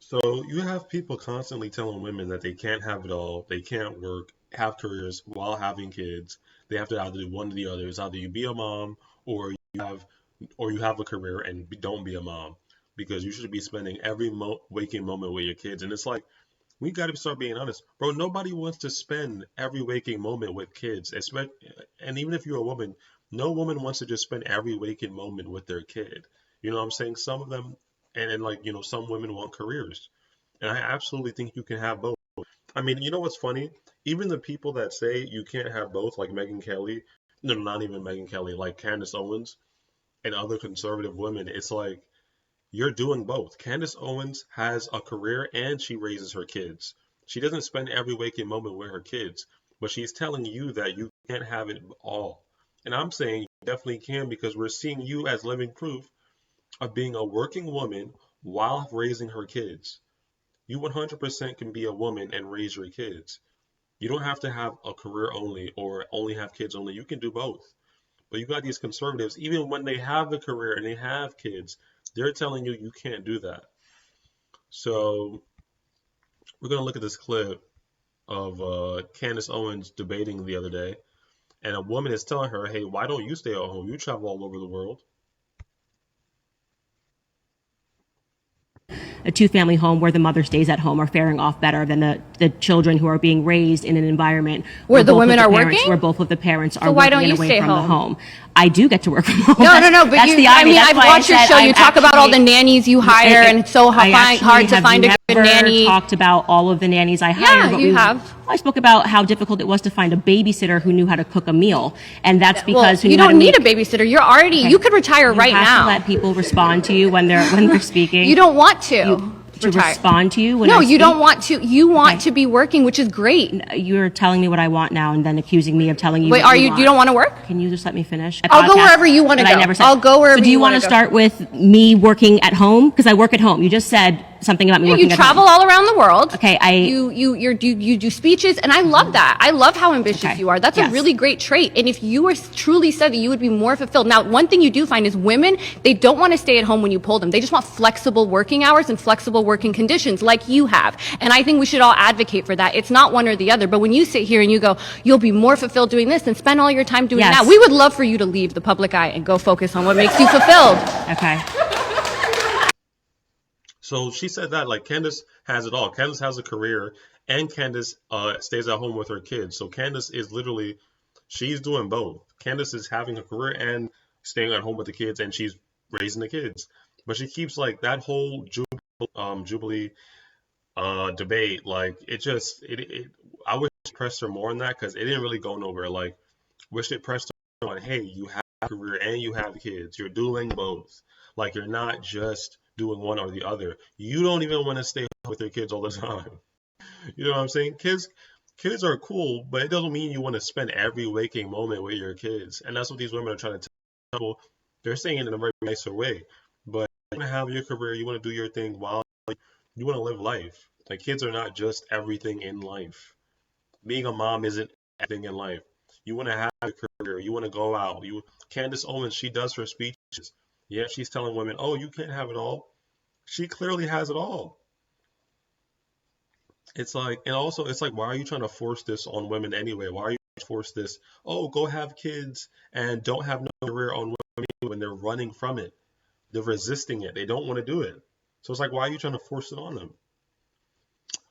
So you have people constantly telling women that they can't have it all, they can't work, have careers while having kids. They have to either do one or the other. It's either you be a mom or have you have a career and don't be a mom because you should be spending every waking moment with your kids. And it's like we got to start being honest, bro. Nobody wants to spend every waking moment with kids, and even if you're a woman, no woman wants to just spend every waking moment with their kid. You know what I'm saying? Some of them, and like some women want careers, and I absolutely think you can have both. I mean, you know what's funny? Even the people that say you can't have both, like Megyn Kelly, no, not even Megyn Kelly, like Candace Owens and other conservative women, it's like you're doing both. Candace Owens has a career and she raises her kids. She doesn't spend every waking moment with her kids, but she's telling you that you can't have it all. And I'm saying you definitely can because we're seeing you as living proof of being a working woman while raising her kids. You 100% can be a woman and raise your kids. You don't have to have a career only or only have kids only. You can do both. But you got these conservatives, even when they have a career and they have kids, they're telling you you can't do that. So we're going to look at this clip of Candace Owens debating the other day. And a woman is telling her, hey, why don't you stay at home? You travel all over the world. A two-family home where the mother stays at home are faring off better than the children who are being raised in an environment where the women are working, where both of the parents are so why don't working you away stay from home? the home. I do get to work from home. No. But that's you, the irony. I mean, That's I've why watched your show. You talk about all the nannies you hire, and it's so hard to find a good nanny. I talked about all of the nannies I hired. Yeah, you have. I spoke about how difficult it was to find a babysitter who knew how to cook a meal, and that's because you don't need a babysitter. You're already. Okay. You could retire right now. You have to let people respond to you when they're speaking. You don't want to. To respond to you when no, you don't want to. You want to be working, which is great. You're telling me what I want now, and then accusing me of telling you. Wait, what you don't want to work? Can you just let me finish? I'll go wherever you want to go. I'll go wherever. So do you want to start with me working at home? Because I work at home. You just said something about me working at home. You travel all around the world. Okay, you do speeches, and I love that. I love how ambitious you are. That's a really great trait. And if you were truly said that, you would be more fulfilled. Now, one thing you do find is women, they don't want to stay at home when you pull them. They just want flexible working hours and flexible working conditions like you have. And I think we should all advocate for that. It's not one or the other. But when you sit here and you go, you'll be more fulfilled doing this and spend all your time doing that, we would love for you to leave the public eye and go focus on what makes you fulfilled. Okay. So she said that like Candace has it all. Candace has a career and Candace stays at home with her kids. So Candace is literally, she's doing both. Candace is having a career and staying at home with the kids, and she's raising the kids. But she keeps like that whole Jubilee debate, like I wish it pressed her more on that because it didn't really go nowhere. Like, wish it pressed her on, hey, you have a career and you have kids. You're doing both. Like, you're not just doing one or the other. You don't even want to stay with your kids all the time. You know what I'm saying? Kids are cool, but it doesn't mean you want to spend every waking moment with your kids. And that's what these women are trying to tell people. They're saying it in a very nicer way. But you want to have your career, you want to do your thing while you want to live life. Like, kids are not just everything in life. Being a mom isn't everything in life. You want to have a career. You want to go out. Candace Owens, she does her speeches. Yeah, she's telling women, oh, you can't have it all. She clearly has it all. It's like, and also, it's like, why are you trying to force this on women anyway? Why are you trying to force this? Oh, go have kids and don't have no career on women when they're running from it. They're resisting it. They don't want to do it. So it's like, why are you trying to force it on them?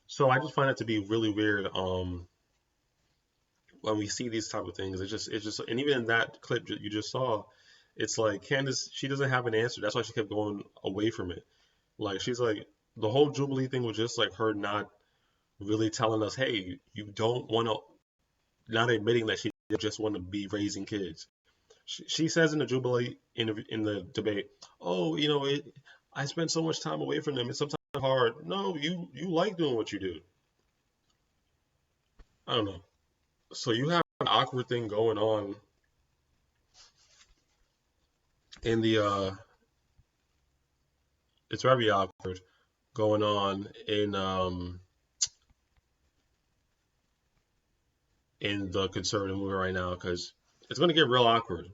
So I just find it to be really weird. When we see these type of things, it's just, and even in that clip you just saw, it's like Candace, she doesn't have an answer. That's why she kept going away from it. Like, she's like, the whole Jubilee thing was just like her not really telling us, hey, you don't want to, not admitting that she just want to be raising kids. She says in the Jubilee in the debate, oh, I spend so much time away from them. It's sometimes hard. No, you like doing what you do. I don't know. So you have an awkward thing going on in the it's very awkward going on in the conservative movement right now because it's going to get real awkward.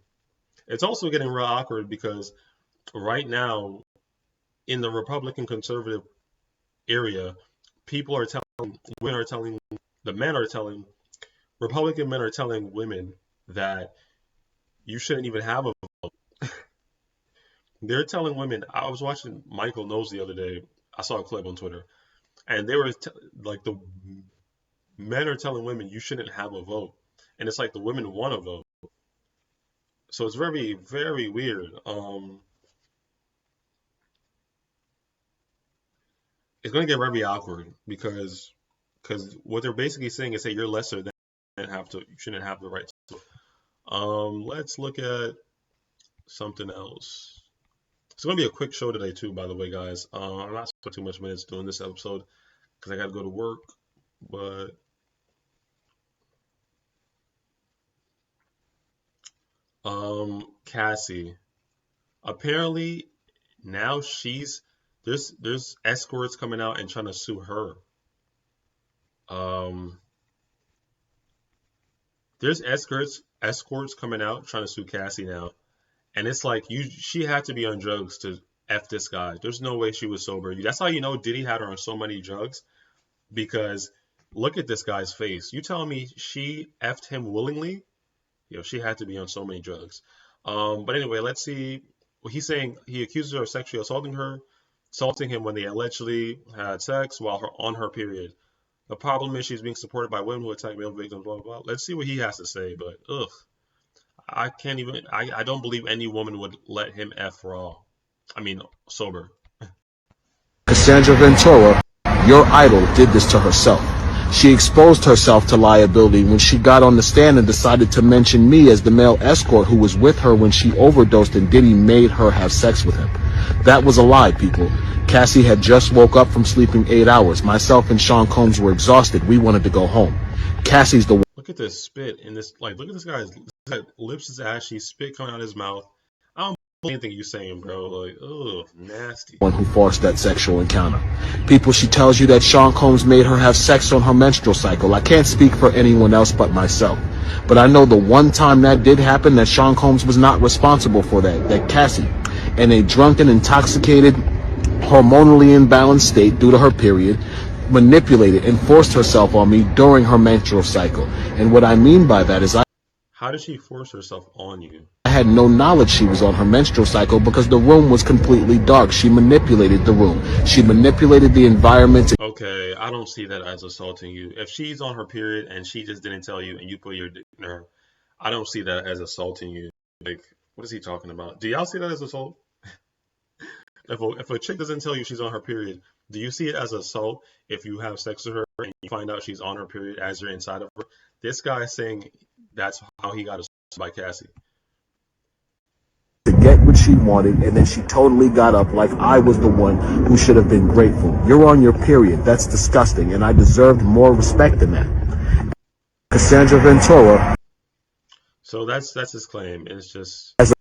It's also getting real awkward because right now in the Republican conservative area, people are telling, women are telling, the men are telling, Republican men are telling women that you shouldn't even have a vote. They're telling women. I was watching Michael Knowles the other day. I saw a clip on Twitter, and they were like the men are telling women you shouldn't have a vote, and it's like the women want to vote. So it's very, very weird. It's going to get very awkward because what they're basically saying is, hey, you're lesser than you shouldn't have the right to. Let's look at something else. It's going to be a quick show today too, by the way, guys. I'm not spending too much minutes doing this episode because I got to go to work, but Cassie, apparently now there's escorts coming out and trying to sue her. Um, there's escorts coming out trying to sue Cassie now, and it's like she had to be on drugs to f this guy. There's no way she was sober. That's how you know Diddy had her on so many drugs because look at this guy's face. You telling me she effed him willingly? She had to be on so many drugs. But anyway, let's see. Well, he's saying he accuses her of sexually assaulting him when they allegedly had sex while on her period. The problem is she's being supported by women who attack male victims, blah, blah, blah. Let's see what he has to say, but ugh. I can't even, I don't believe any woman would let him F raw. I mean, sober. Cassandra Ventura, your idol, did this to herself. She exposed herself to liability when she got on the stand and decided to mention me as the male escort who was with her when she overdosed and Diddy made her have sex with him. That was a lie, people. Cassie had just woke up from sleeping 8 hours. Myself and Sean Combs were exhausted. We wanted to go home. Cassie's the Look at this spit in this, like, look at this guy's lips is ashy, spit coming out of his mouth. I don't believe anything you're saying, bro. Like, ugh, nasty. one who forced that sexual encounter. People, she tells you that Sean Combs made her have sex on her menstrual cycle. I can't speak for anyone else but myself. But I know the one time that did happen, that Sean Combs was not responsible for that. That Cassie, in a drunken, intoxicated, hormonally imbalanced state due to her period, manipulated and forced herself on me during her menstrual cycle. And what I mean by that is How did she force herself on you? I had no knowledge she was on her menstrual cycle because the room was completely dark. She manipulated the room. She manipulated the environment. Okay, I don't see that as assaulting you. If she's on her period and she just didn't tell you and you put your dick in her, I don't see that as assaulting you. Like, what is he talking about? Do y'all see that as assault? If a chick doesn't tell you she's on her period, do you see it as assault if you have sex with her and you find out she's on her period as you're inside of her? This guy is saying that's how he got assaulted by Cassie. To get what she wanted, and then she totally got up like I was the one who should have been grateful. You're on your period. That's disgusting, and I deserved more respect than that. Cassandra Ventura. So that's his claim. It's just, As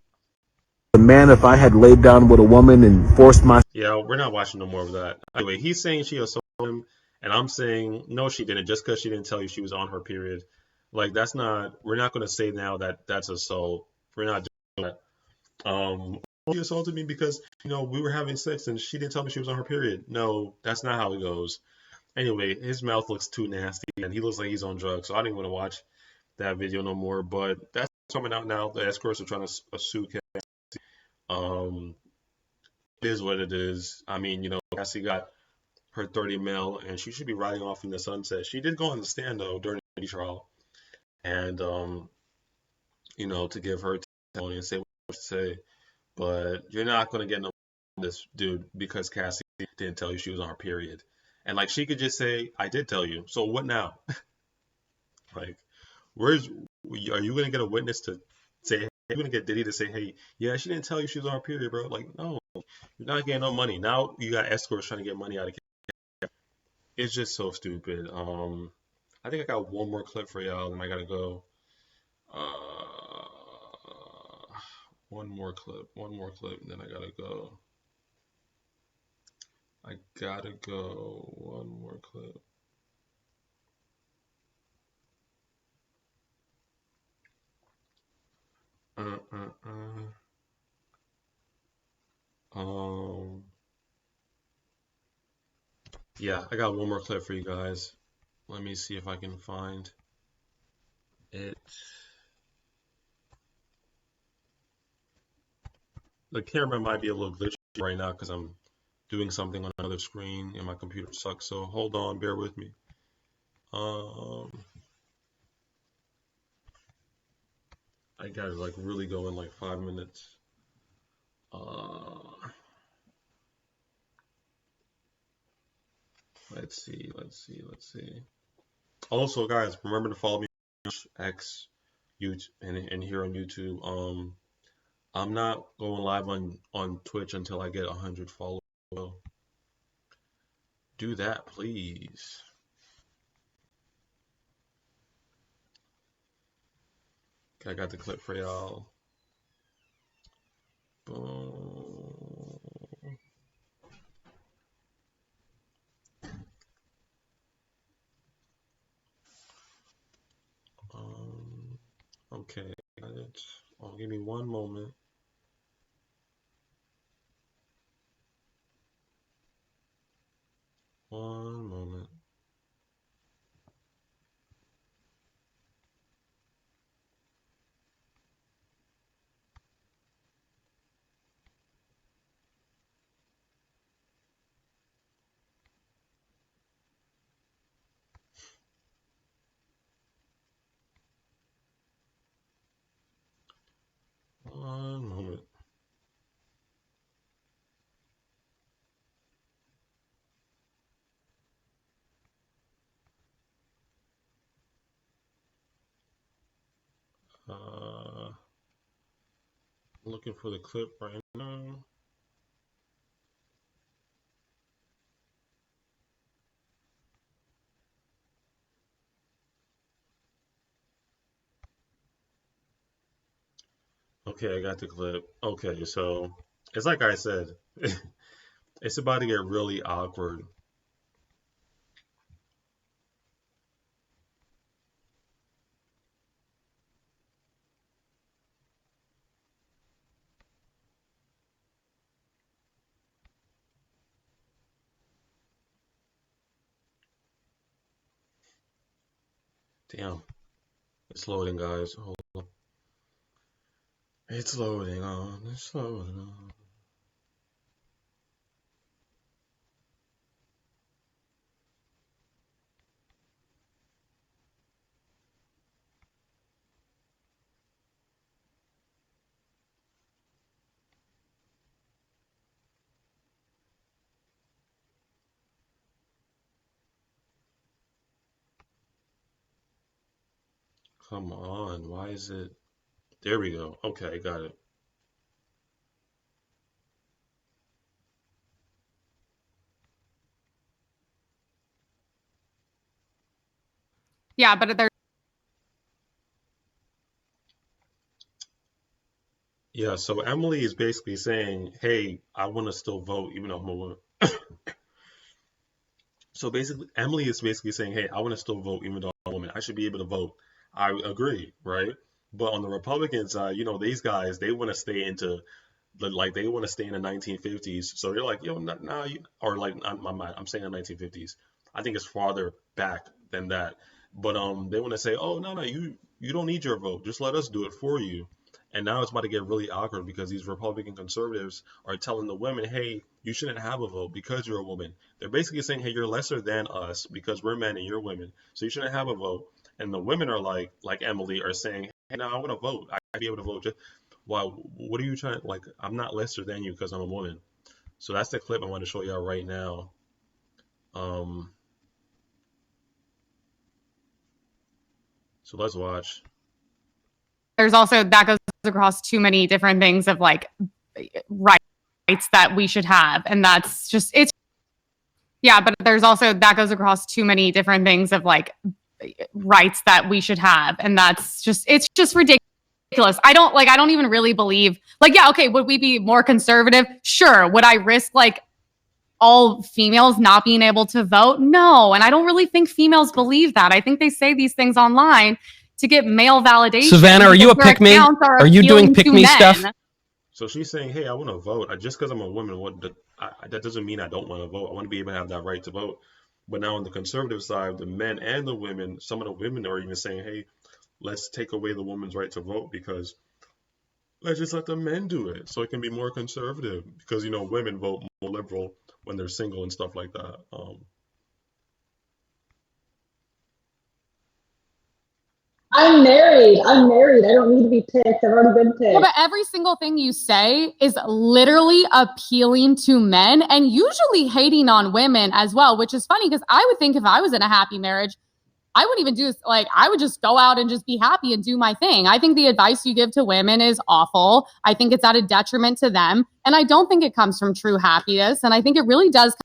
a man, if I had laid down with a woman and forced my yeah, we're not watching no more of that. Anyway, he's saying she assaulted him, and I'm saying no, she didn't. Just because she didn't tell you she was on her period, like that's not. We're not going to say now that that's assault. We're not doing that. She assaulted me because we were having sex and she didn't tell me she was on her period. No, that's not how it goes. Anyway, his mouth looks too nasty and he looks like he's on drugs, so I didn't want to watch that video no more. But that's coming out now. The escorts are trying to sue Cassie. It is what it is. I mean, Cassie got her 30 mil and she should be riding off in the sunset. She did go on the stand though during the trial, and to give her testimony and say what to say. But you're not gonna get no this dude because Cassie didn't tell you she was on her period. And like she could just say, I did tell you. So what now? Like, are you gonna get a witness to say, hey, you're gonna get Diddy to say, hey, yeah, she didn't tell you she was on her period, bro? Like, no, you're not getting no money. Now you got escorts trying to get money out of Cassie. It's just so stupid. I think I got one more clip for y'all, and I gotta go. Uh, one more clip, and then I gotta go. One more clip. Uh, uh, uh. Um, Yeah, I got one more clip for you guys. Let me see if I can find it. The camera might be a little glitchy right now because I'm doing something on another screen and my computer sucks. So hold on, bear with me. I gotta like really go in like 5 minutes. Let's see. Also, guys, remember to follow me on X, YouTube, and here on YouTube. I'm not going live on Twitch until I get 100 followers. So do that, please. Okay, I got the clip for y'all. Boom. Okay, got it. Oh, give me one moment. One moment. One moment. Looking for the clip right now. Okay, I got the clip. Okay, so it's like I said, it's about to get really awkward. Damn, it's loading, guys. Hold on. It's loading on. It's loading on. Come on, why is it? There we go. Okay, got it. Yeah, but there's Yeah, so Emily is basically saying, hey, I want to still vote even though I'm a woman. So basically, Emily is basically saying, hey, I want to still vote even though I'm a woman. I should be able to vote. I agree, right? But on the Republican side, these guys, they want to stay into like they want to stay in the 1950s. So they're like, yo, nah, or like I'm saying the 1950s. I think it's farther back than that. But they want to say, oh no, you don't need your vote. Just let us do it for you. And now it's about to get really awkward because these Republican conservatives are telling the women, hey, you shouldn't have a vote because you're a woman. They're basically saying, hey, you're lesser than us because we're men and you're women. So you shouldn't have a vote. And the women are like Emily, are saying, hey, no, I want to vote. I should be able to vote. Just, wow, what are you trying? Like, I'm not lesser than you because I'm a woman. So that's the clip I want to show y'all right now. So let's watch. there's also that goes across too many different things of like rights that we should have, and that's just it's yeah. But there's also that goes across too many different things of like rights that we should have, and that's just it's just ridiculous. I don't even really believe like yeah okay would we be more conservative? Sure. Would I risk like all females not being able to vote? No. And I don't really think females believe that. I think they say these things online to get male validation. Savannah, are you a pick me? Are you doing pick me stuff? So she's saying, hey, I want to vote. Just because I'm a woman, that doesn't mean I don't want to vote. I want to be able to have that right to vote. But now on the conservative side, the men and the women, some of the women are even saying, hey, let's take away the woman's right to vote because let's just let the men do it so it can be more conservative because, women vote more liberal when they're single and stuff like that. I'm married. I'm married. I don't need to be picked. I've already been Yeah, picked. but every single thing you say is literally appealing to men and usually hating on women as well, which is funny because I would think if I was in a happy marriage, I wouldn't even do this. Like, I would just go out and just be happy and do my thing. I think the advice you give to women is awful. I think it's at a detriment to them. And I don't think it comes from true happiness. And I think it really does.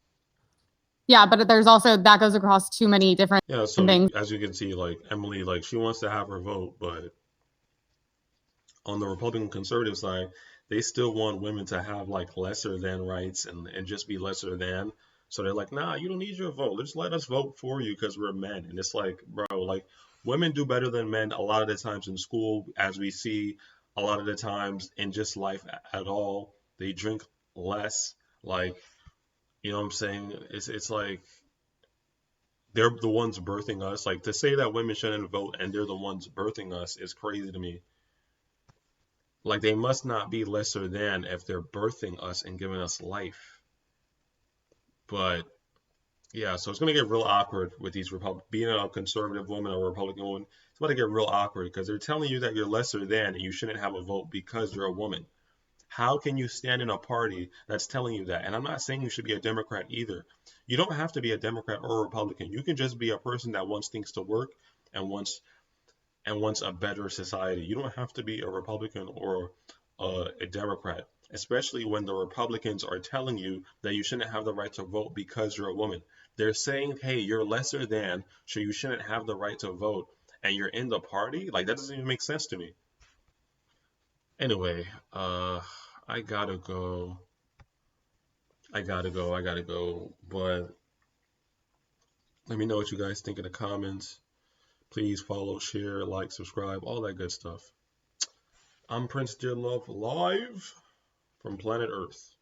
Yeah, but there's also, that goes across too many different things. As you can see, like Emily, like she wants to have her vote, but on the Republican conservative side, they still want women to have like lesser than rights and just be lesser than. So they're like, nah, you don't need your vote. Just let us vote for you because we're men. And it's like, bro, like women do better than men a lot of the times in school, as we see a lot of the times in just life at all. They drink less. Like, you know what I'm saying? It's like they're the ones birthing us. Like to say that women shouldn't vote and they're the ones birthing us is crazy to me. Like they must not be lesser than if they're birthing us and giving us life. But yeah, so it's gonna get real awkward with these being a conservative woman or a Republican woman. It's about to get real awkward because they're telling you that you're lesser than and you shouldn't have a vote because you're a woman. How can you stand in a party that's telling you that? And I'm not saying you should be a Democrat either. You don't have to be a Democrat or a Republican. You can just be a person that wants things to work and wants a better society. You don't have to be a Republican or a Democrat, especially when the Republicans are telling you that you shouldn't have the right to vote because you're a woman. They're saying, hey, you're lesser than, so you shouldn't have the right to vote, and you're in the party? Like, that doesn't even make sense to me. Anyway, I gotta go. I gotta go. But let me know what you guys think in the comments. Please follow, share, like, subscribe, all that good stuff. I'm Prince Dear Love live from planet Earth.